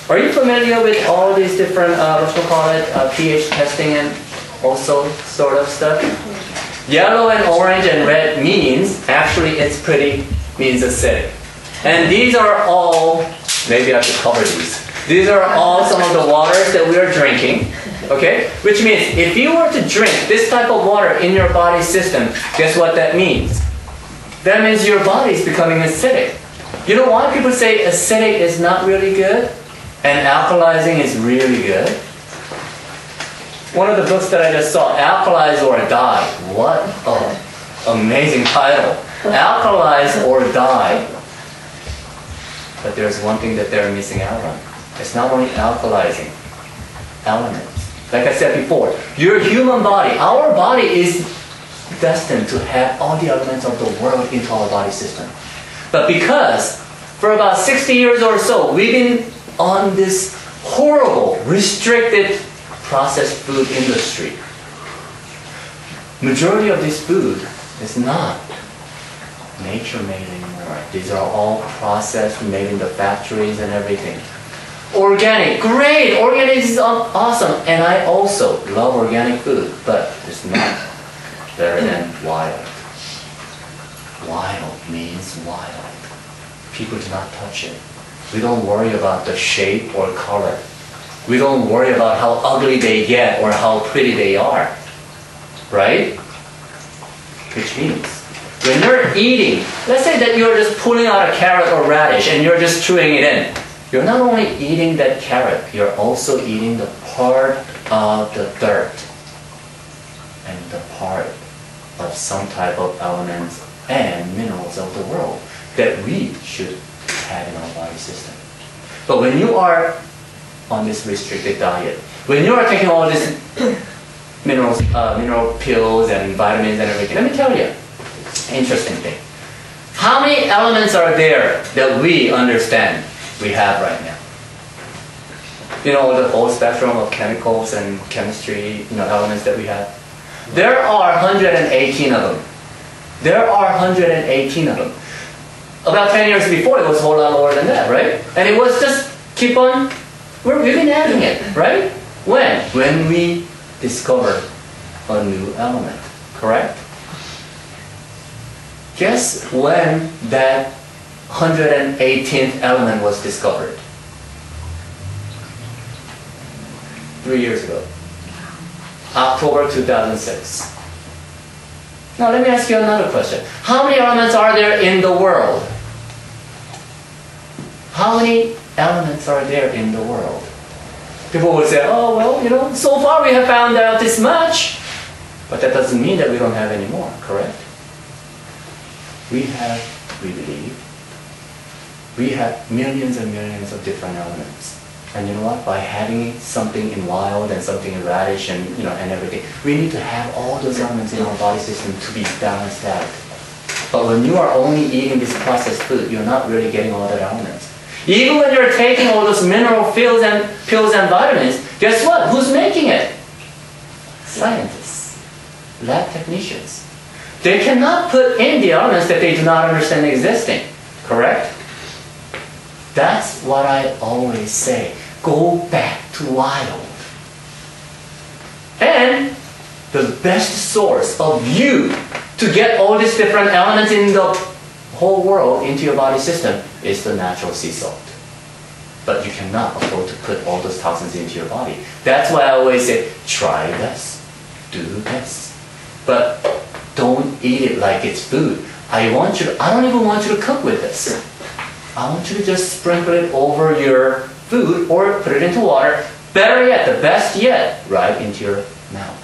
Are you familiar with all these different, pH testing and also sort of stuff? Yellow and orange and red means, actually means acidic. And these are all, maybe I should cover these. These are all some of the waters that we are drinking. Okay? Which means if you were to drink this type of water in your body system, guess what that means? That means your body is becoming acidic. You know why people say acidic is not really good and alkalizing is really good? One of the books that I just saw, Alkalize or Die. What an amazing title. Alkalize or Die. But there's one thing that they're missing out on. It's not only alkalizing elements. Like I said before, your human body, our body is destined to have all the elements of the world into our body system. But because for about 60 years or so, we've been on this horrible, restricted processed food industry. Majority of this food is not nature-made anymore. These are all processed, made in the factories and everything. Organic, great! Organic is awesome. And I also love organic food, but it's not better than wild. Wild means wild. People do not touch it. We don't worry about the shape or color. We don't worry about how ugly they get or how pretty they are. Right? Which means, when you're eating, let's say that you're just pulling out a carrot or radish and you're just chewing it in. You're not only eating that carrot, you're also eating the part of the dirt and the part of some type of elements and minerals of the world that we should have in our body system. But when you are on this restricted diet, when you are taking all these mineral pills and vitamins and everything, let me tell you, interesting thing. How many elements are there that we understand we have right now? You know, the whole spectrum of chemicals and chemistry, elements that we have. There are 118 of them. There are 118 of them. About 10 years before, it was a whole lot lower than that, right? And it was just keep on, we've been adding it, right? When? When we discover a new element, correct? Guess when that 118th element was discovered? 3 years ago. October 2006. Now let me ask you another question. How many elements are there in the world? How many elements are there in the world? People will say, oh, well, so far we have found out this much. But that doesn't mean that we don't have any more, correct? We believe, we have millions and millions of different elements. And you know what? By having something in wild and something in radish and and everything, we need to have all those elements in our body system to be balanced out. But when you are only eating this processed food, you're not really getting all the elements. Even when you're taking all those mineral pills and vitamins, guess what? Who's making it? Scientists, lab technicians. They cannot put in the elements that they do not understand existing. Correct? That's what I always say. Go back to wild. And the best source of you to get all these different elements in the whole world into your body system is the natural sea salt. But you cannot afford to put all those toxins into your body. That's why I always say, try this, do this. But don't eat it like it's food. I don't even want you to cook with this. I want you to just sprinkle it over your food or put it into water. Better yet, the best yet, right into your mouth.